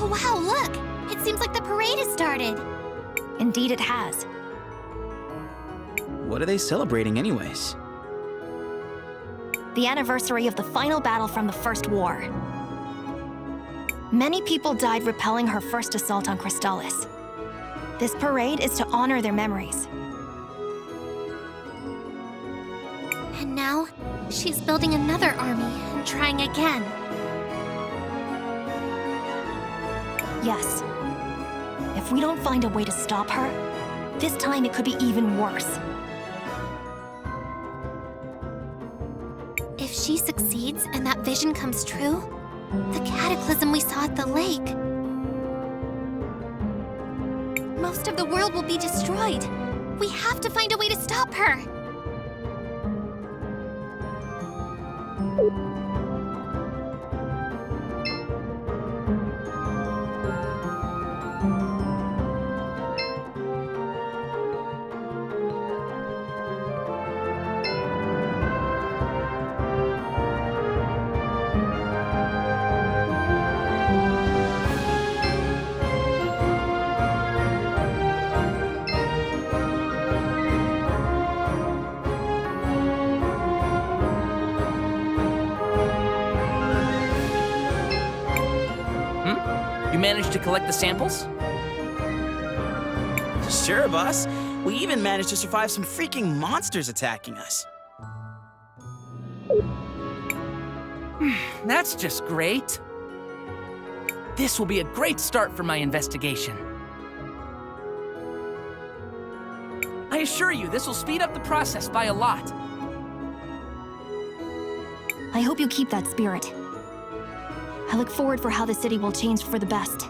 Oh wow, look! It seems like the parade has started. Indeed it has. What are they celebrating anyways? The anniversary of the final battle from the First War. Many people died repelling her first assault on Crystalis. This parade is to honor their memories. And now, she's building another army and trying again. Yes. If we don't find a way to stop her, this time it could be even worse. If she succeeds and that vision comes true, the cataclysm we saw at the lake, most of the world will be destroyed. We have to find a way to stop her. You managed to collect the samples? Sure, boss. We even managed to survive some freaking monsters attacking us. That's just great. This will be a great start for my investigation. I assure you, this will speed up the process by a lot. I hope you keep that spirit. I look forward for how the city will change for the best.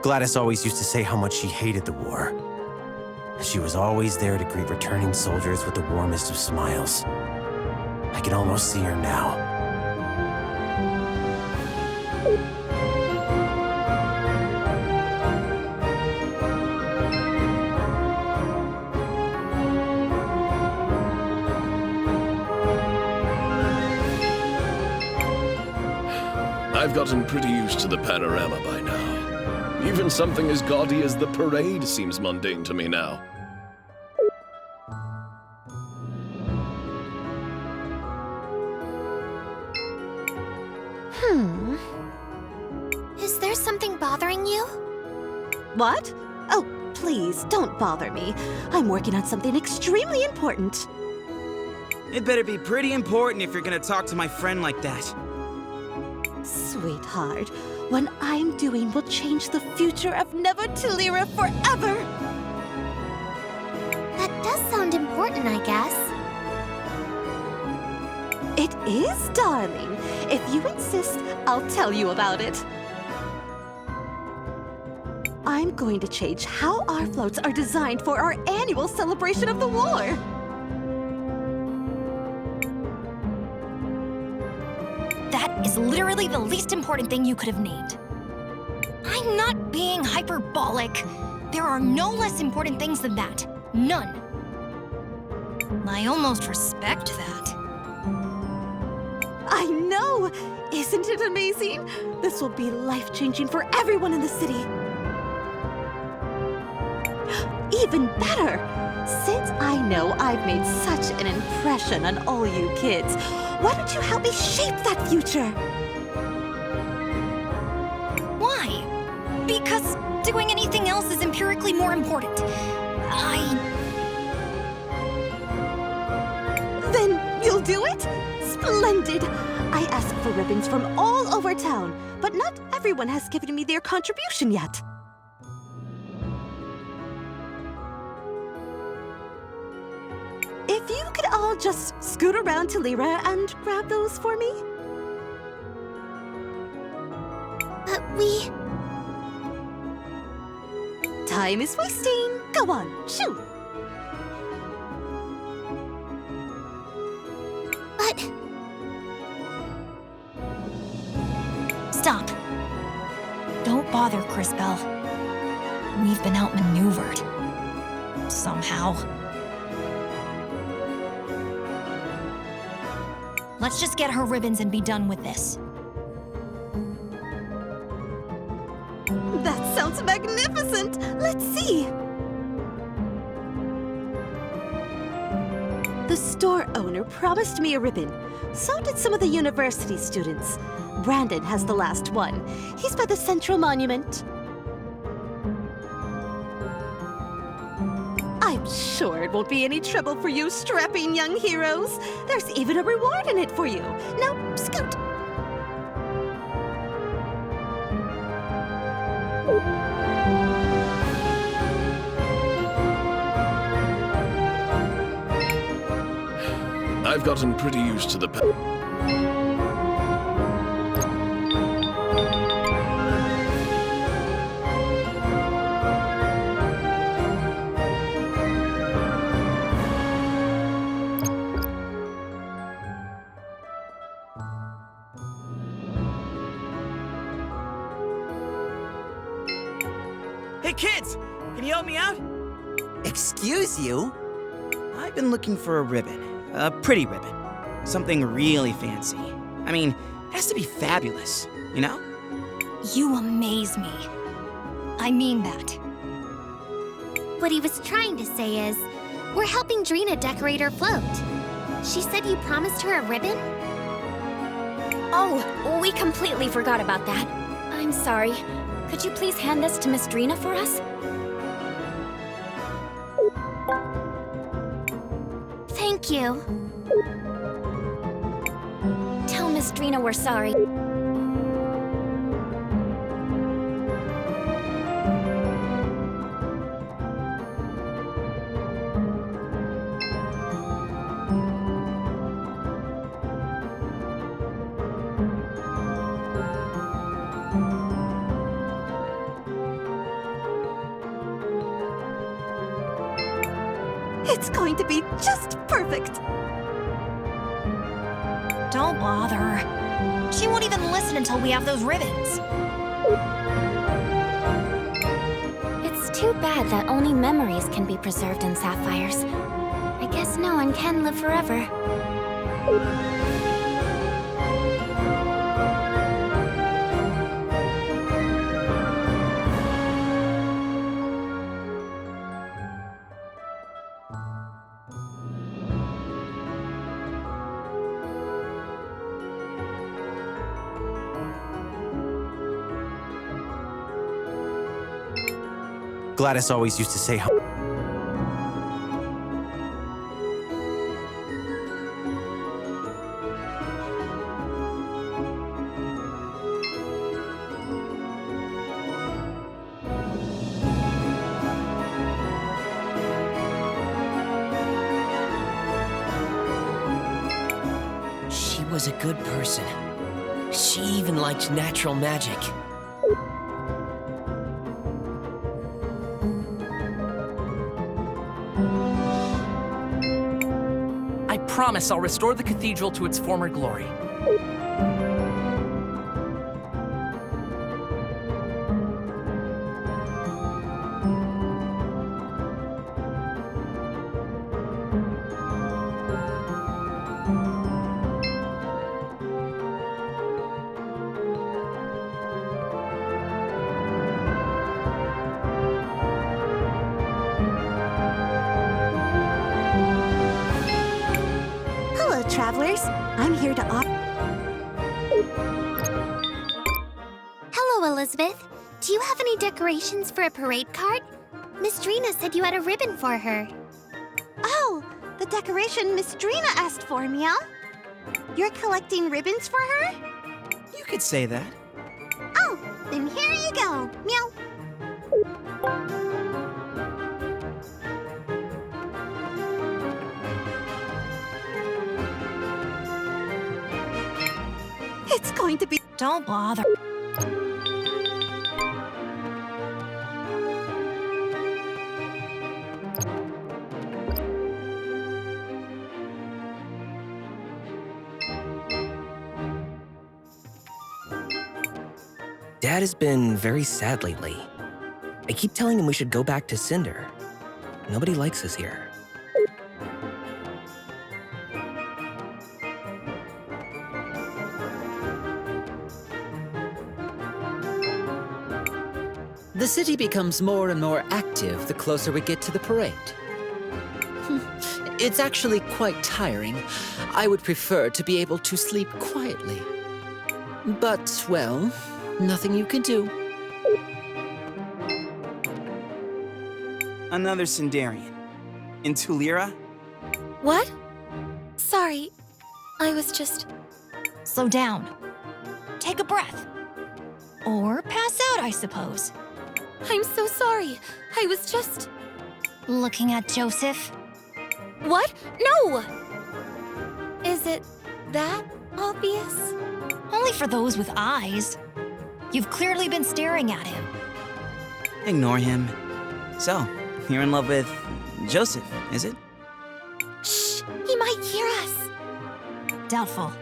Gladys always used to say how much she hated the war. She was always there to greet returning soldiers with the warmest of smiles. I can almost see her now. I've gotten pretty used to the panorama by now. Even something as gaudy as the parade seems mundane to me now. Is there something bothering you? What? Oh, please, don't bother me. I'm working on something extremely important. It better be pretty important if you're gonna talk to my friend like that. Sweetheart, what I'm doing will change the future of Nevertillera forever. That does sound important, I guess. It is, darling. If you insist, I'll tell you about it. I'm going to change how our floats are designed for our annual celebration of the war. That is literally the least important thing you could have named. I'm not being hyperbolic. There are no less important things than that. None. I almost respect that. I know! Isn't it amazing? This will be life-changing for everyone in the city. Even better! Since I know I've made such an impression on all you kids, why don't you help me shape that future? Why? Because doing anything else is empirically more important. Then you'll do it? Splendid! I asked for ribbons from all over town, but not everyone has given me their contribution yet. If you could all just scoot around to Lyra and grab those for me? But we... Time is wasting. Go on, shoot! But... Stop. Don't bother, Cris Bell. We've been outmaneuvered. Somehow. Let's just get her ribbons and be done with this. That sounds magnificent! Let's see! The store owner promised me a ribbon. So did some of the university students. Brandon has the last one. He's by the Central Monument. I'm sure it won't be any trouble for you strapping young heroes. There's even a reward in it for you. Now, scoot! I've gotten pretty used to the Hey kids, can you help me out? Excuse you? I've been looking for a ribbon. A pretty ribbon. Something really fancy. I mean, it has to be fabulous, you know? You amaze me. I mean that. What he was trying to say is, we're helping Drina decorate her float. She said you promised her a ribbon? Oh, we completely forgot about that. I'm sorry. Could you please hand this to Miss Drina for us? Thank you. Tell Miss Drina we're sorry. It's going to be just perfect. Don't bother. She won't even listen until we have those ribbons. It's too bad that only memories can be preserved in sapphires. I guess no one can live forever. Gladys always used to say how... She was a good person. She even liked natural magic. I promise I'll restore the cathedral to its former glory. travelers. I'm here to Hello, Elizabeth. Do you have any decorations for a parade cart? Miss Drina said you had a ribbon for her. Oh, the decoration Miss Drina asked for, Meow. You're collecting ribbons for her? You could say that. Oh, then here you go, Meow. It's going to be... Don't bother. Dad has been very sad lately. I keep telling him we should go back to Cinder. Nobody likes us here. The city becomes more and more active the closer we get to the parade. It's actually quite tiring. I would prefer to be able to sleep quietly. But, well, nothing you can do. Another Cinderian. In Tulira? What? Sorry, I was just... Slow down. Take a breath. Or pass out, I suppose. I'm so sorry. I was just... Looking at Joseph. What? No! Is it that obvious? Only for those with eyes. You've clearly been staring at him. Ignore him. So, you're in love with Joseph, is it? Shh! He might hear us. Doubtful.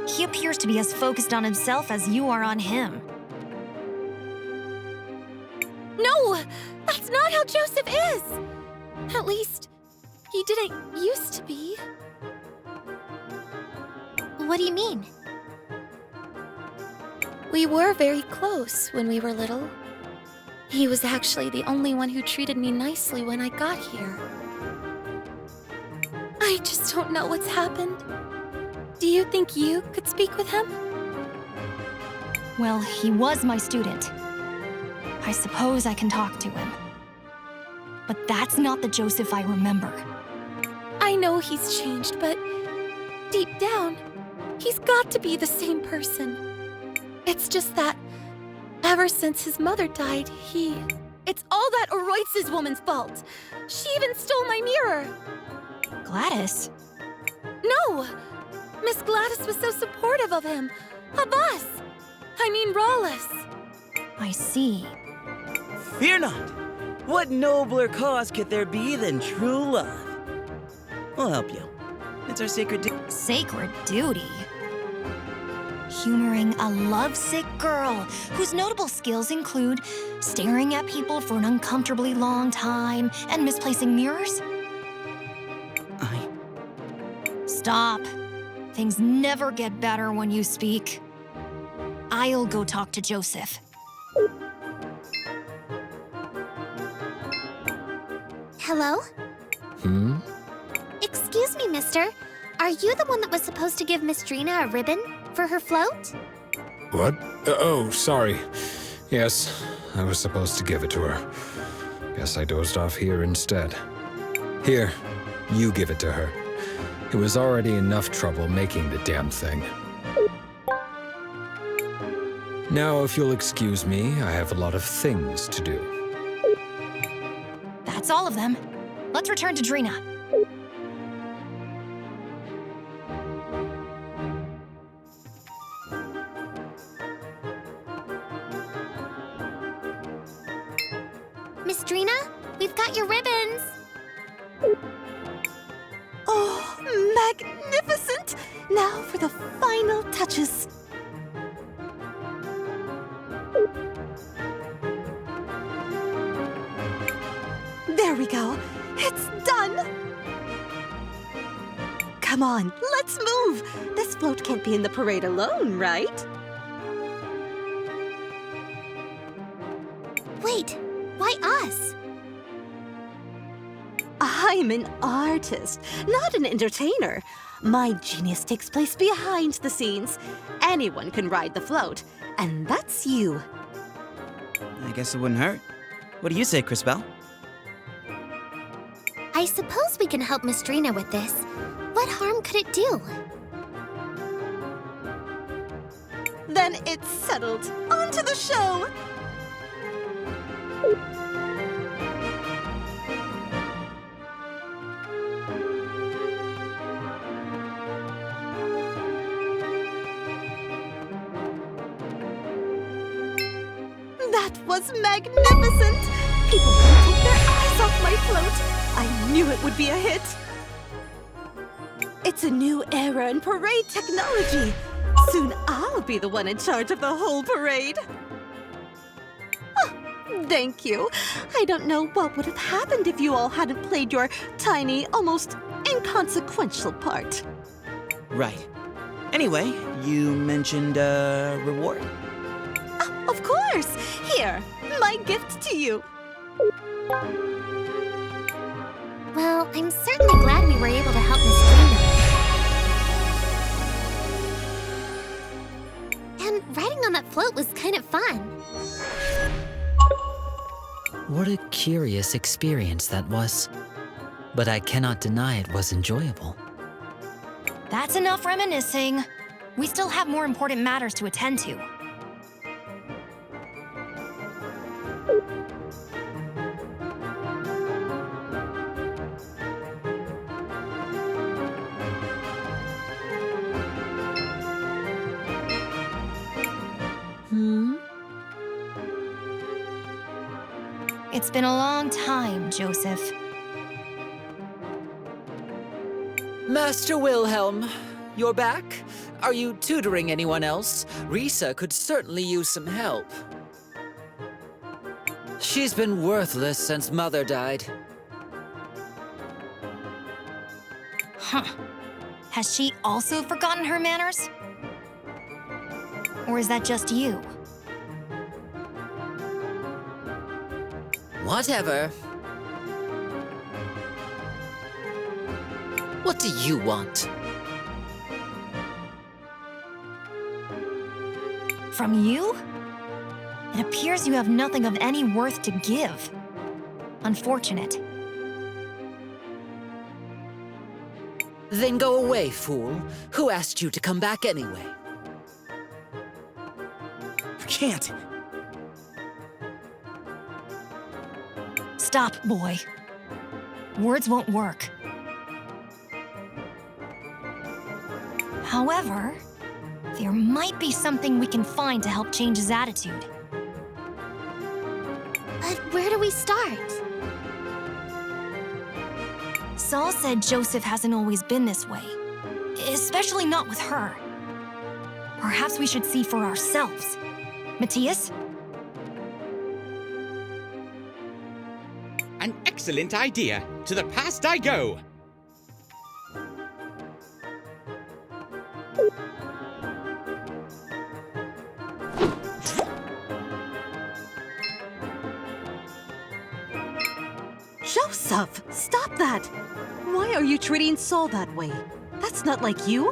He appears to be as focused on himself as you are on him. No! That's not how Joseph is! At least, he didn't used to be. What do you mean? We were very close when we were little. He was actually the only one who treated me nicely when I got here. I just don't know what's happened. Do you think you could speak with him? Well, he was my student. I suppose I can talk to him. But that's not the Joseph I remember. I know he's changed, but deep down, he's got to be the same person. It's just that ever since his mother died, It's all that Oroitz's woman's fault. She even stole my mirror. Gladys? No! Miss Gladys was so supportive of him. Of us. I mean, Rawless. I see. Fear not! What nobler cause could there be than true love? We'll help you. It's our sacred duty. Sacred duty? Humoring a lovesick girl whose notable skills include staring at people for an uncomfortably long time and misplacing mirrors? Stop. Things never get better when you speak. I'll go talk to Joseph. Hello? Hmm? Excuse me, mister. Are you the one that was supposed to give Miss Drina a ribbon for her float? What? Oh, sorry. Yes, I was supposed to give it to her. Guess I dozed off here instead. Here, you give it to her. It was already enough trouble making the damn thing. Now, if you'll excuse me, I have a lot of things to do. That's all of them. Let's return to Drina. Miss Drina, we've got your ribbons. Oh, magnificent! Now for the final touches. There we go. It's done! Come on, let's move! This float can't be in the parade alone, right? Wait, why us? Aha! I'm an artist, not an entertainer. My genius takes place behind the scenes. Anyone can ride the float, and that's you. I guess it wouldn't hurt. What do you say, Cris Belle? I suppose we can help Miss Drina with this. What harm could it do? Then it's settled. On to the show! That was magnificent! People couldn't take their eyes off my float. I knew it would be a hit. It's a new era in parade technology. Soon I'll be the one in charge of the whole parade. Oh, thank you. I don't know what would have happened if you all hadn't played your tiny, almost inconsequential part. Right. Anyway, you mentioned a reward? Of course! Here, my gift to you. Well, I'm certainly glad we were able to help Miss Drina. And riding on that float was kind of fun. What a curious experience that was. But I cannot deny it was enjoyable. That's enough reminiscing. We still have more important matters to attend to. It's been a long time, Joseph. Master Wilhelm, you're back? Are you tutoring anyone else? Risa could certainly use some help. She's been worthless since Mother died. Huh. Has she also forgotten her manners? Or is that just you? Whatever. What do you want? From you? It appears you have nothing of any worth to give. Unfortunate. Then go away, fool. Who asked you to come back anyway? I can't. Stop, boy. Words won't work. However, there might be something we can find to help change his attitude. But where do we start? Saul said Joseph hasn't always been this way, especially not with her. Perhaps we should see for ourselves. Matthias? An excellent idea. To the past I go. Joseph, stop that! Why are you treating Saul that way? That's not like you.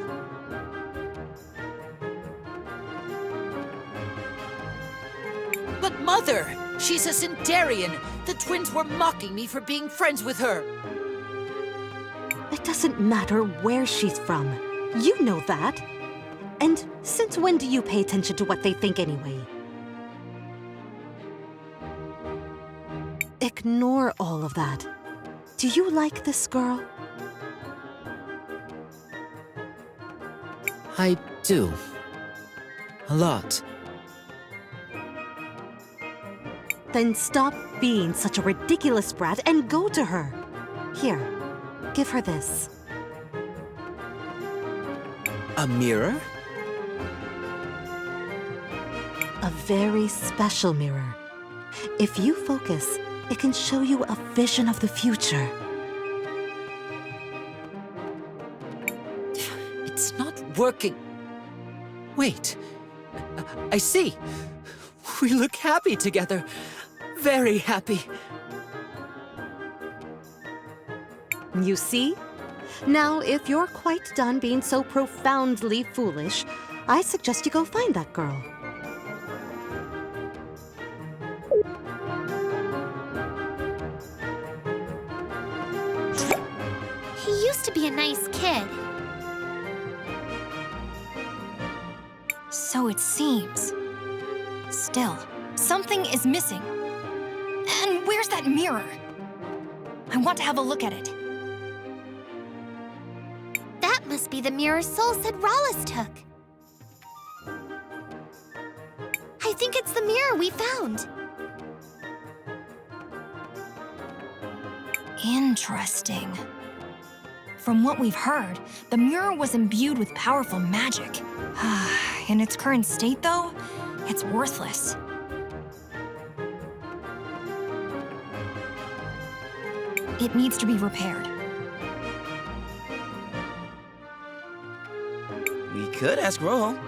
But Mother! She's a Centurion! The twins were mocking me for being friends with her! It doesn't matter where she's from. You know that. And since when do you pay attention to what they think anyway? Ignore all of that. Do you like this girl? I do. A lot. Then stop being such a ridiculous brat and go to her. Here, give her this. A mirror? A very special mirror. If you focus, it can show you a vision of the future. It's not working. Wait. I see. We look happy together. Very happy. You see? Now, if you're quite done being so profoundly foolish, I suggest you go find that girl. He used to be a nice kid. So it seems. Still, something is missing. And where's that mirror? I want to have a look at it. That must be the mirror Soul said Rallis took. I think it's the mirror we found. Interesting. From what we've heard, the mirror was imbued with powerful magic. In its current state, though, it's worthless. It needs to be repaired. We could ask Rojo.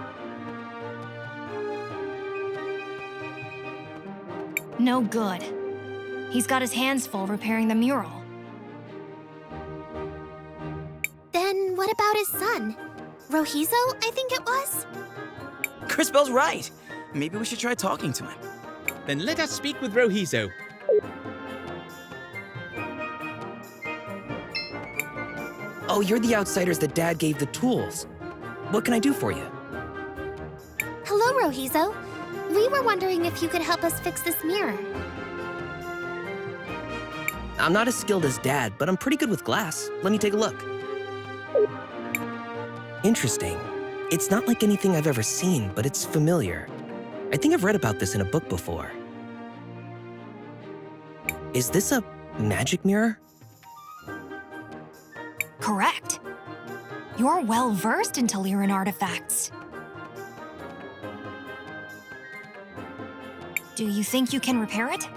No good. He's got his hands full repairing the mural. Then what about his son? Rojizo, I think it was? Crispell's right. Maybe we should try talking to him. Then let us speak with Rojizo. Oh, you're the outsiders that Dad gave the tools. What can I do for you? Hello, Rojizo. We were wondering if you could help us fix this mirror. I'm not as skilled as Dad, but I'm pretty good with glass. Let me take a look. Interesting. It's not like anything I've ever seen, but it's familiar. I think I've read about this in a book before. Is this a magic mirror? Correct. You're well-versed in Teliran artifacts. Do you think you can repair it?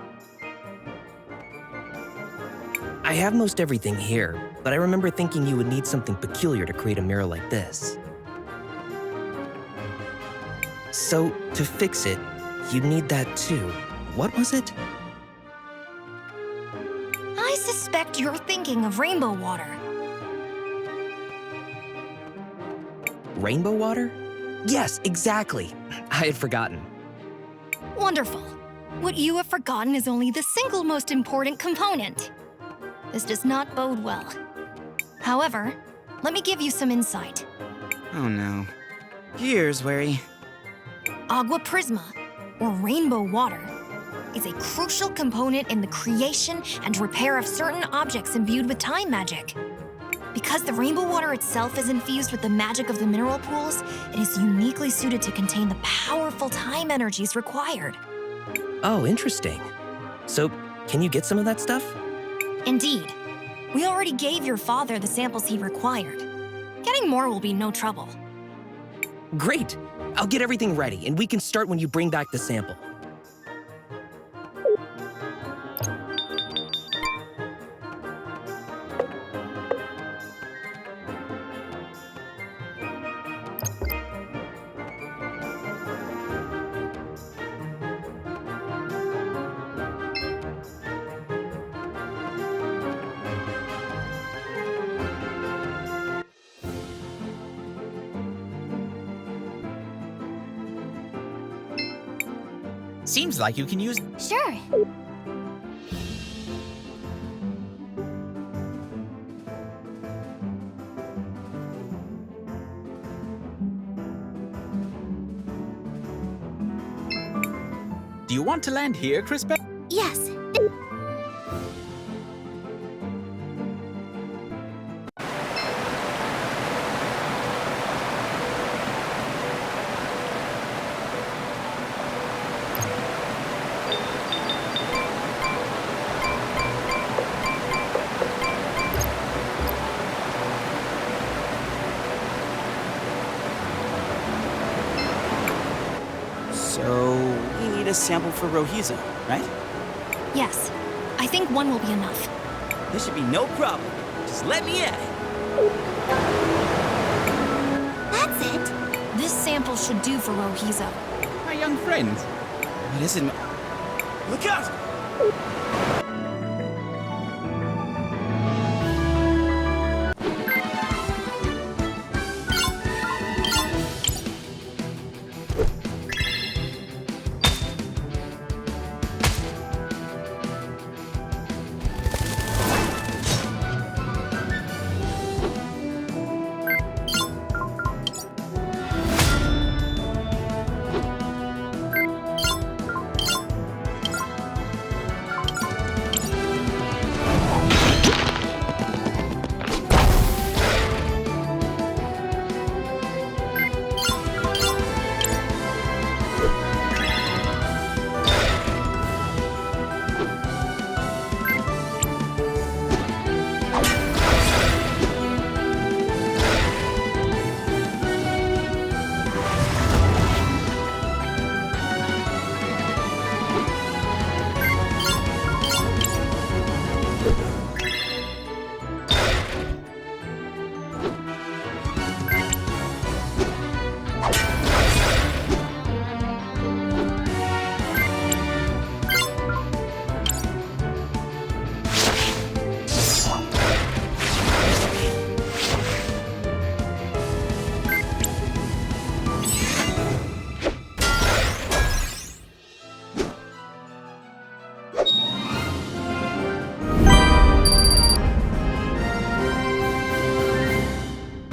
I have most everything here, but I remember thinking you would need something peculiar to create a mirror like this. So, to fix it, you'd need that too. What was it? I suspect you're thinking of rainbow water. Rainbow water? Yes, exactly. I had forgotten. Wonderful. What you have forgotten is only the single most important component. This does not bode well. However, let me give you some insight. Oh no. Here's worry. Agua Prisma, or rainbow water, is a crucial component in the creation and repair of certain objects imbued with time magic. Because the rainbow water itself is infused with the magic of the mineral pools, it is uniquely suited to contain the powerful time energies required. Oh, interesting. So, can you get some of that stuff? Indeed. We already gave your father the samples he required. Getting more will be no trouble. Great! I'll get everything ready, and we can start when you bring back the sample. Seems like you can use... Sure. Do you want to land here, Crispell? Yes. So, we need a sample for Rojizo, right? Yes, I think one will be enough. This should be no problem. Just let me at it. That's it. This sample should do for Rojizo. My young friend. What is it? Look out!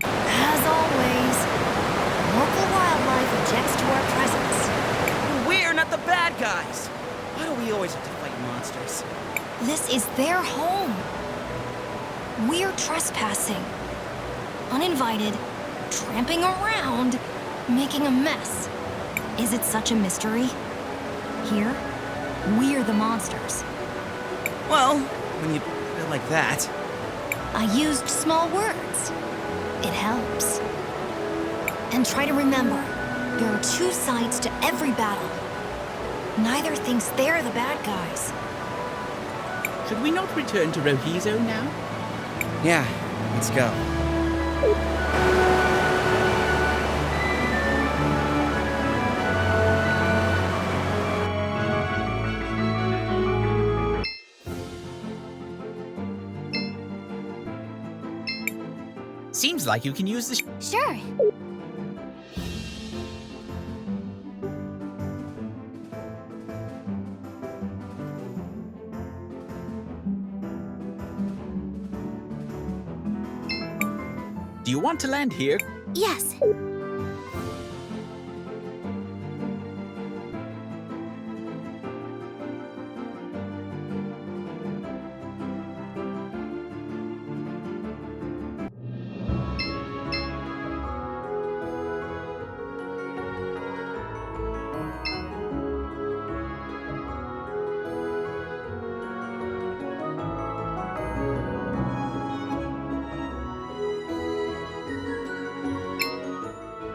As always, local wildlife objects to our presence. We're not the bad guys. Why do we always have to fight monsters? This is their home. We're trespassing. Uninvited, tramping around, making a mess. Is it such a mystery? Here, we're the monsters. Well, when you put it like that. I used small words. It helps. And try to remember, there are two sides to every battle. Neither thinks they're the bad guys. Should we not return to Rohizo now? Yeah, let's go. Seems like you can use the Sure. Do you want to land here? Yes.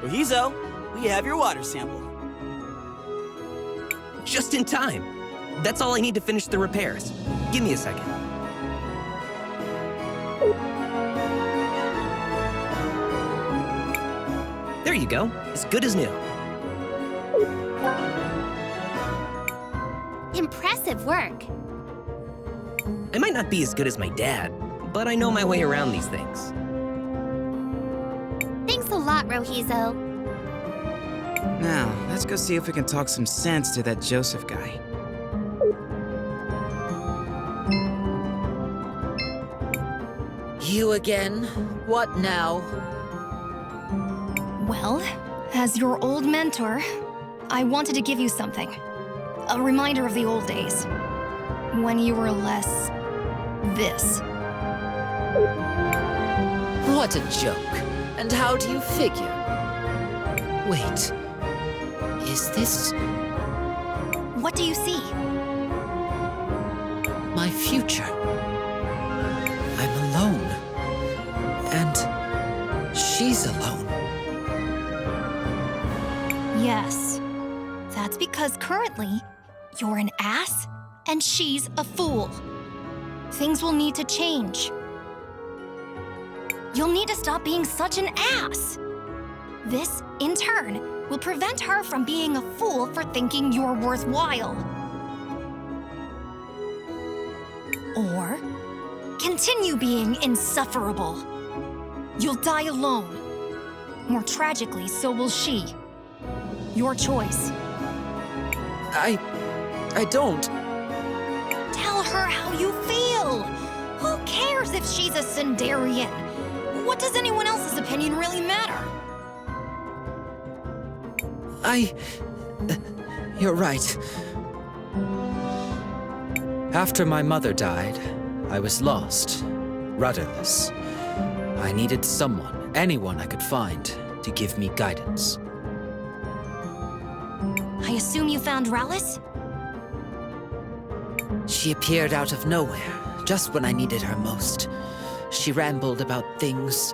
Rohizo, we have your water sample. Just in time. That's all I need to finish the repairs. Give me a second. There you go. As good as new. Impressive work. I might not be as good as my dad, but I know my way around these things. Thanks a lot, Rohizo. Now, let's go see if we can talk some sense to that Joseph guy. You again? What now? Well, as your old mentor, I wanted to give you something. A reminder of the old days. When you were less... this. What a joke. And how do you figure? Wait. Is this What do you see? my future? I'm alone. And she's alone. Yes. That's because currently, you're an ass and she's a fool. Things will need to change. You'll need to stop being such an ass. This, in turn, will prevent her from being a fool for thinking you're worthwhile. Or continue being insufferable. You'll die alone. More tragically, so will she. Your choice. I don't. Tell her how you feel. Who cares if she's a Sindarian? What does anyone else's opinion really matter? You're right. After my mother died, I was lost, rudderless. I needed someone, anyone I could find, to give me guidance. I assume you found Rallis? She appeared out of nowhere, just when I needed her most. She rambled about things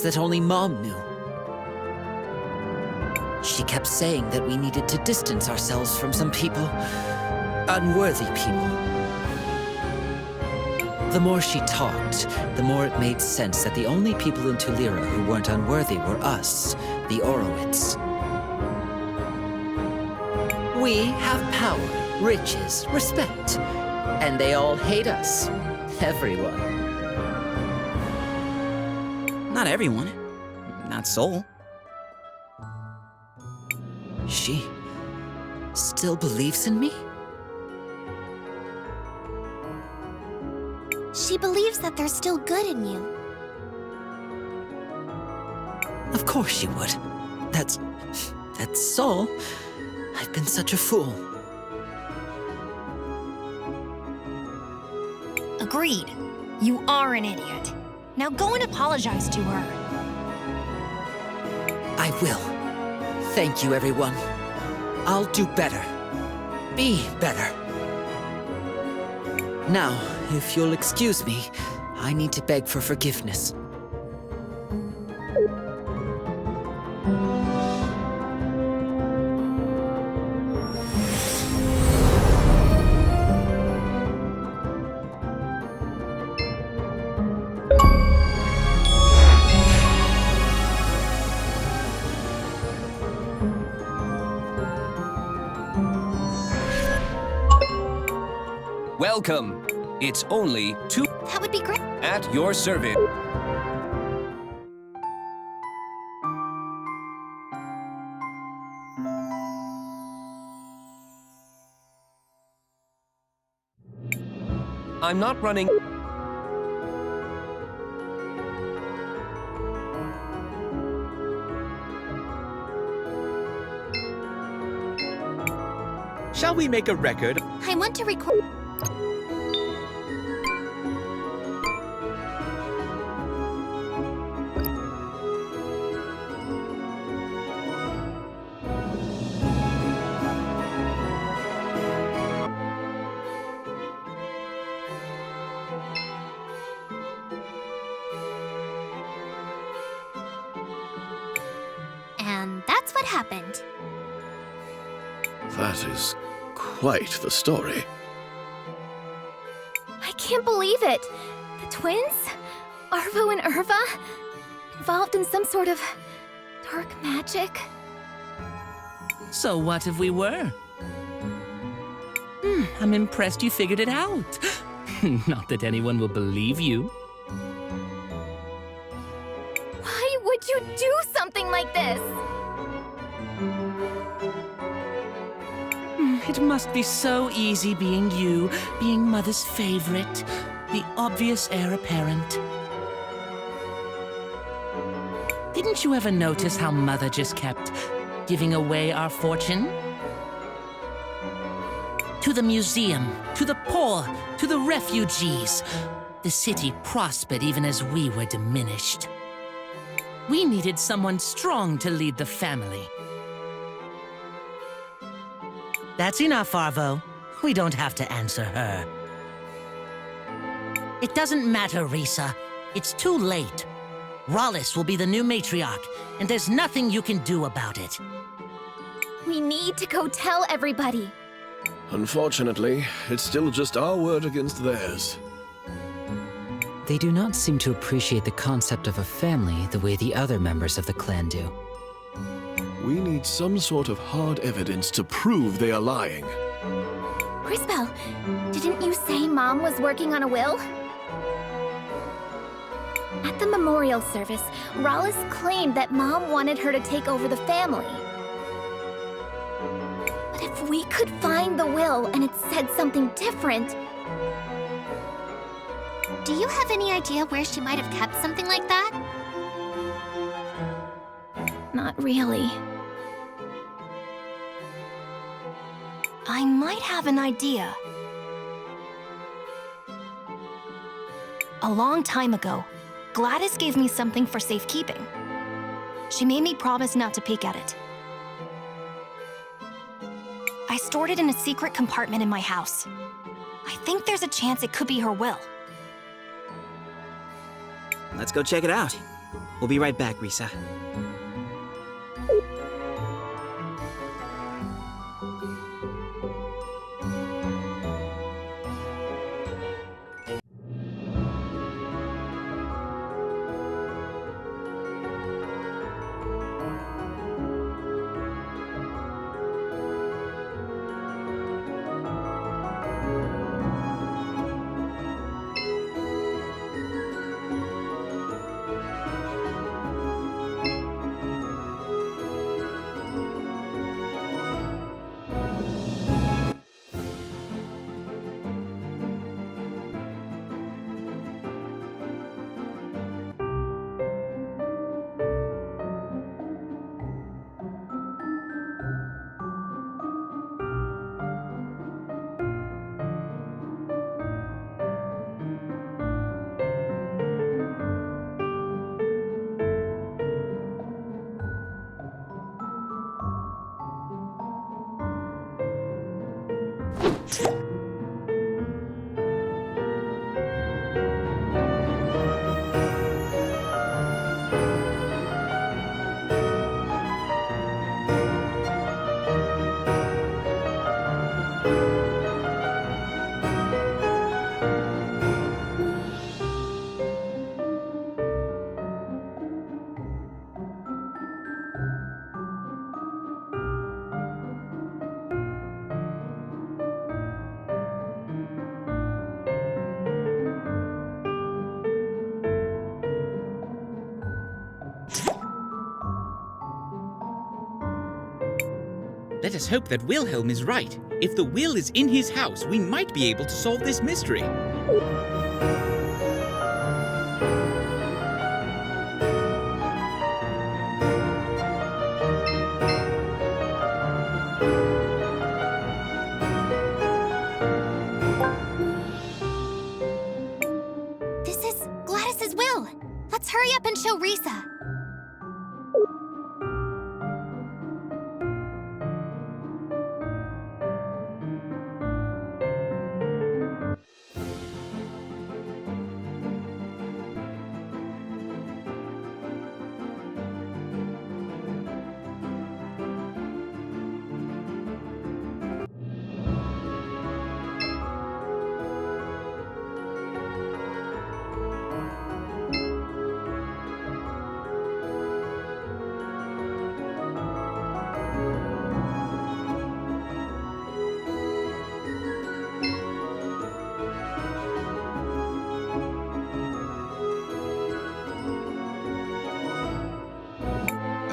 that only Mom knew. She kept saying that we needed to distance ourselves from some people, unworthy people. The more she talked, the more it made sense that the only people in Tulira who weren't unworthy were us, the Orowitz. We have power, riches, respect, and they all hate us. Everyone. Not everyone. Not Soul. She still believes in me? She believes that there's still good in you. Of course she would. That's Soul. I've been such a fool. Agreed. You are an idiot. Now go and apologize to her. I will. Thank you, everyone. I'll do better. Be better. Now, if you'll excuse me, I need to beg for forgiveness. Welcome. It's only 2 That would be great. at your service. I'm not running. Shall we make a record? I want to record. And that's what happened. That is quite the story. I can't believe it. The twins? Arvo and Irva? Involved in some sort of dark magic? So what if we were? I'm impressed you figured it out. Not that anyone will believe you. Why would you do something like this? It must be so easy being you, being Mother's favorite, the obvious heir apparent. Didn't you ever notice how Mother just kept giving away our fortune? To the museum, to the poor, to the refugees. The city prospered even as we were diminished. We needed someone strong to lead the family. That's enough, Arvo. We don't have to answer her. It doesn't matter, Risa. It's too late. Rollis will be the new matriarch, and there's nothing you can do about it. We need to go tell everybody. Unfortunately, it's still just our word against theirs. They do not seem to appreciate the concept of a family the way the other members of the clan do. We need some sort of hard evidence to prove they are lying. Crispell, didn't you say Mom was working on a will? At the memorial service, Rollis claimed that Mom wanted her to take over the family. But if we could find the will and it said something different... Do you have any idea where she might have kept something like that? Not really. I might have an idea. A long time ago, Gladys gave me something for safekeeping. She made me promise not to peek at it. I stored it in a secret compartment in my house. I think there's a chance it could be her will. Let's go check it out. We'll be right back, Risa. Let us hope that Wilhelm is right. If the will is in his house, we might be able to solve this mystery. This is Gladys's will. Let's hurry up and show Risa.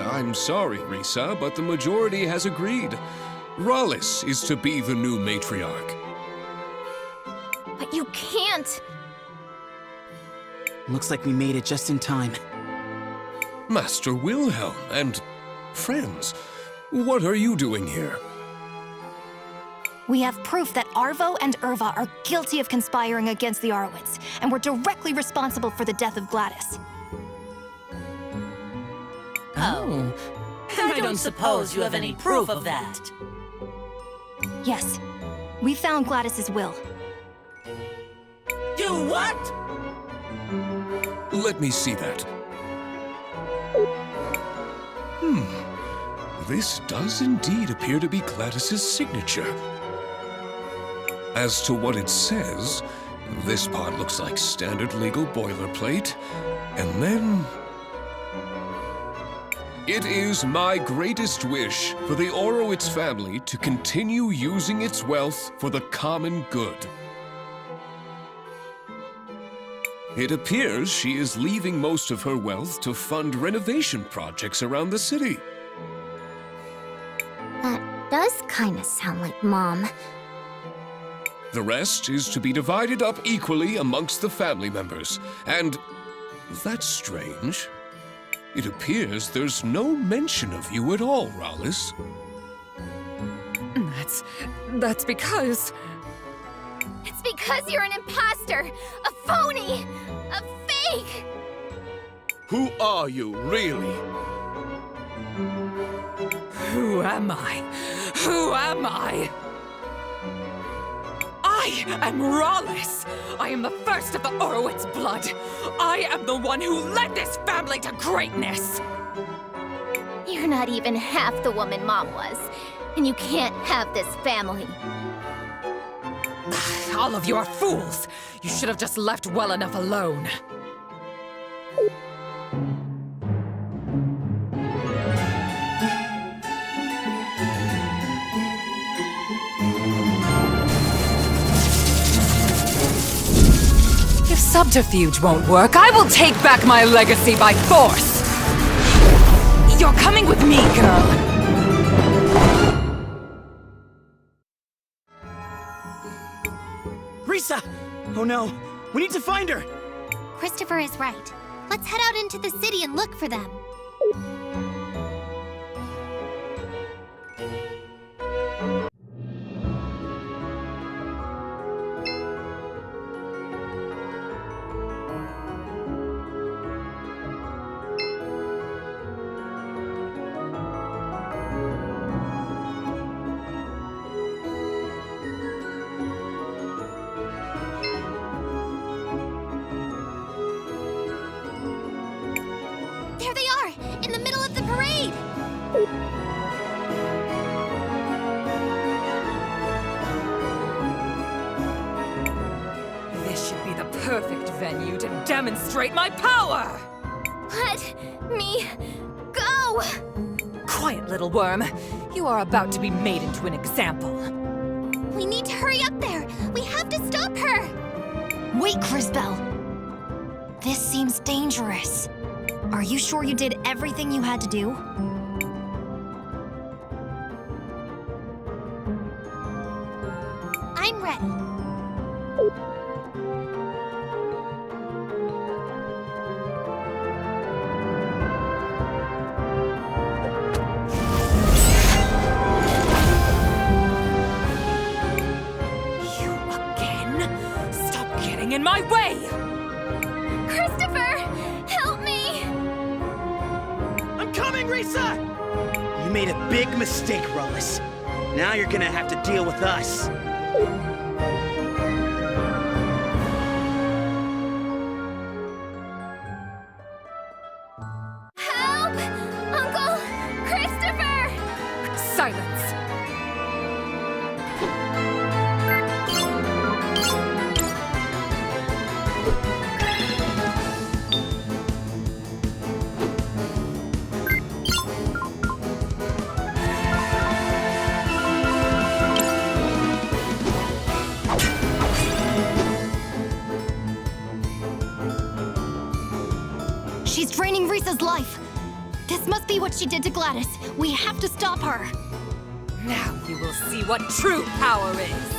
I'm sorry, Risa, but the majority has agreed. Rallis is to be the new matriarch. But you can't! Looks like we made it just in time. Master Wilhelm and friends, what are you doing here? We have proof that Arvo and Irva are guilty of conspiring against the Arwitz, and were directly responsible for the death of Gladys. Oh. I don't suppose you have any proof of that. Yes, we found Gladys's will. You what? Let me see that. This does indeed appear to be Gladys's signature. As to what it says, this part looks like standard legal boilerplate, and then... It is my greatest wish for the Orowitz family to continue using its wealth for the common good. It appears she is leaving most of her wealth to fund renovation projects around the city. That does kind of sound like Mom. The rest is to be divided up equally amongst the family members. And that's strange. It appears there's no mention of you at all, Rallis. That's because... It's because you're an imposter, a phony, a fake! Who are you, really? Who am I? Who am I? I am Rallis! I am the first of the Orowitz blood! I am the one who led this family to greatness! You're not even half the woman Mom was, and you can't have this family. All of you are fools! You should have just left well enough alone. If subterfuge won't work, I will take back my legacy by force! You're coming with me, girl! Risa! Oh no, we need to find her! Christopher is right. Let's head out into the city and look for them. This should be the perfect venue to demonstrate my power! Let me go! Quiet, little worm. You are about to be made into an example. We need to hurry up there. We have to stop her. Wait, Crisbell. This seems dangerous. Are you sure you did everything you had to do? I'm ready. You again? Stop getting in my way! Christopher! Help me! I'm coming, Risa! You made a big mistake, Rollis. Now you're gonna have to deal with us. Help! Uncle Christopher! Silence! She's draining Risa's life. This must be what she did to Gladys. We have to stop her. Now you will see what true power is!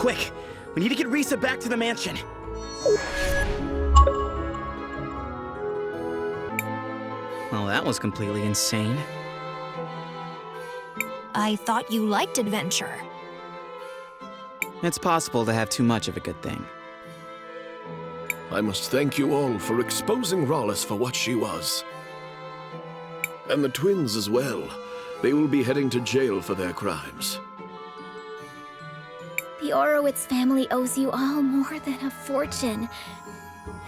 Quick! We need to get Risa back to the mansion. Well, that was completely insane. I thought you liked adventure. It's possible to have too much of a good thing. I must thank you all for exposing Rawless for what she was. And the twins as well. They will be heading to jail for their crimes. The Orowitz family owes you all more than a fortune.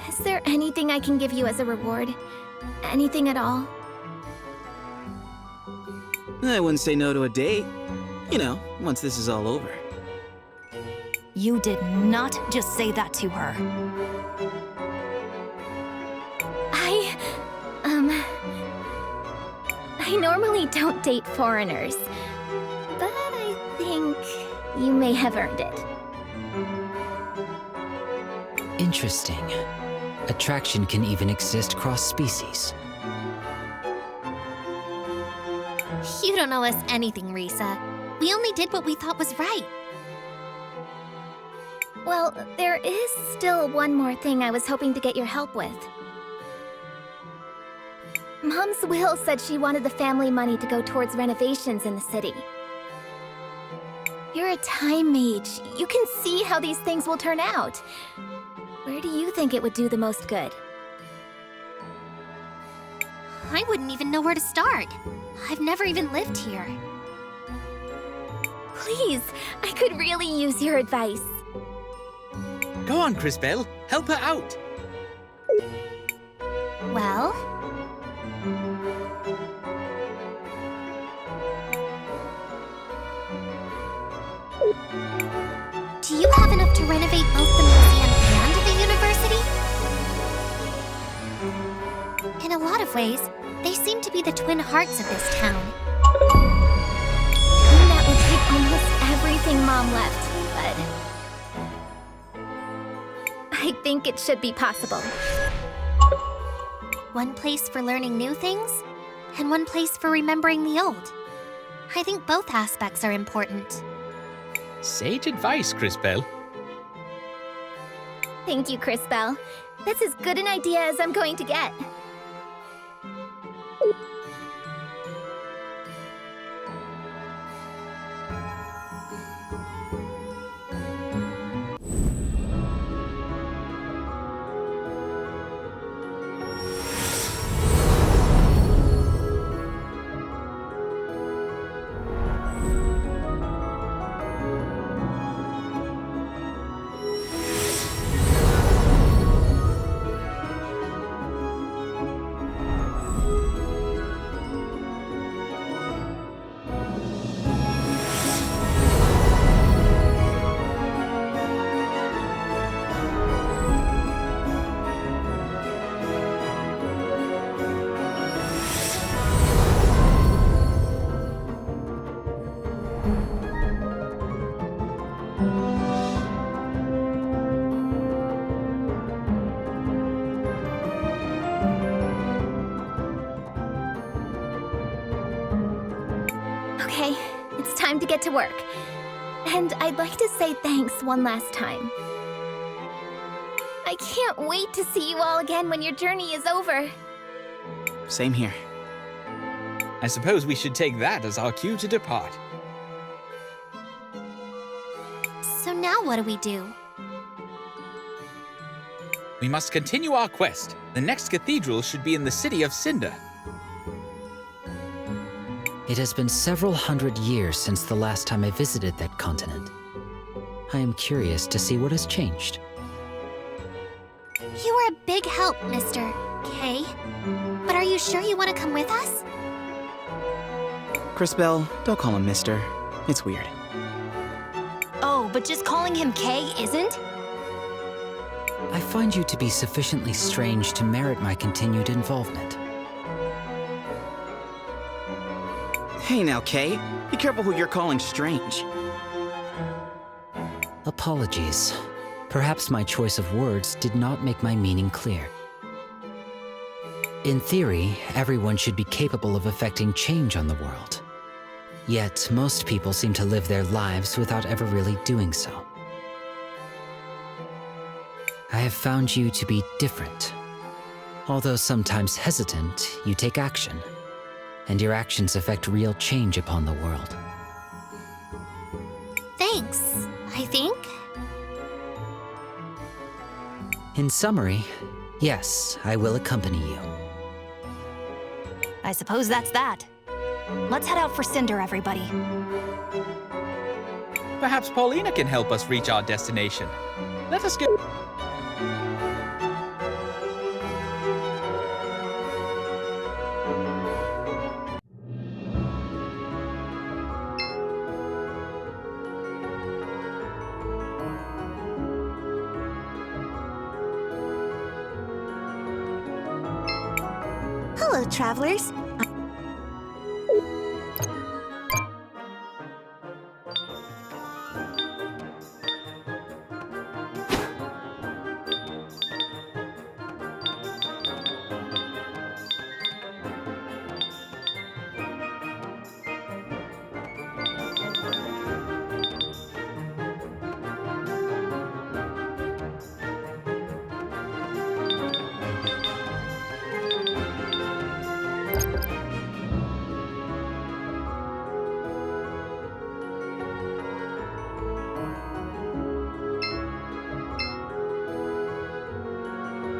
Is there anything I can give you as a reward? Anything at all? I wouldn't say no to a date. You know, once this is all over. You did not just say that to her. I normally don't date foreigners, but I think you may have earned it. Interesting. Attraction can even exist cross-species. You don't owe us anything, Risa. We only did what we thought was right. Well, there is still one more thing I was hoping to get your help with. Mom's will said she wanted the family money to go towards renovations in the city. You're a time mage. You can see how these things will turn out. Where do you think it would do the most good? I wouldn't even know where to start. I've never even lived here. Please, I could really use your advice. Go on, Crisbell. Help her out. Well... do you have enough to renovate both the museum and the university? In a lot of ways, they seem to be the twin hearts of this town. And that would take almost everything Mom left, but... I think it should be possible. One place for learning new things, and one place for remembering the old. I think both aspects are important. Sage advice, Crisbell. Thank you, Crisbell. That's as good an idea as I'm going to get. Okay, it's time to get to work. And I'd like to say thanks one last time. I can't wait to see you all again when your journey is over. Same here. I suppose we should take that as our cue to depart. So now what do we do? We must continue our quest. The next cathedral should be in the city of Cinder. It has been several hundred years since the last time I visited that continent. I am curious to see what has changed. You were a big help, Mr. K. But are you sure you want to come with us? Crisbell, don't call him Mister. It's weird. Oh, but just calling him K isn't? I find you to be sufficiently strange to merit my continued involvement. Hey now, Kay. Be careful who you're calling strange. Apologies. Perhaps my choice of words did not make my meaning clear. In theory, everyone should be capable of effecting change on the world. Yet, most people seem to live their lives without ever really doing so. I have found you to be different. Although sometimes hesitant, you take action. And your actions affect real change upon the world. Thanks, I think. In summary, yes, I will accompany you. I suppose that's that. Let's head out for Cinder, everybody. Perhaps Paulina can help us reach our destination. Let us go. Hello, travelers.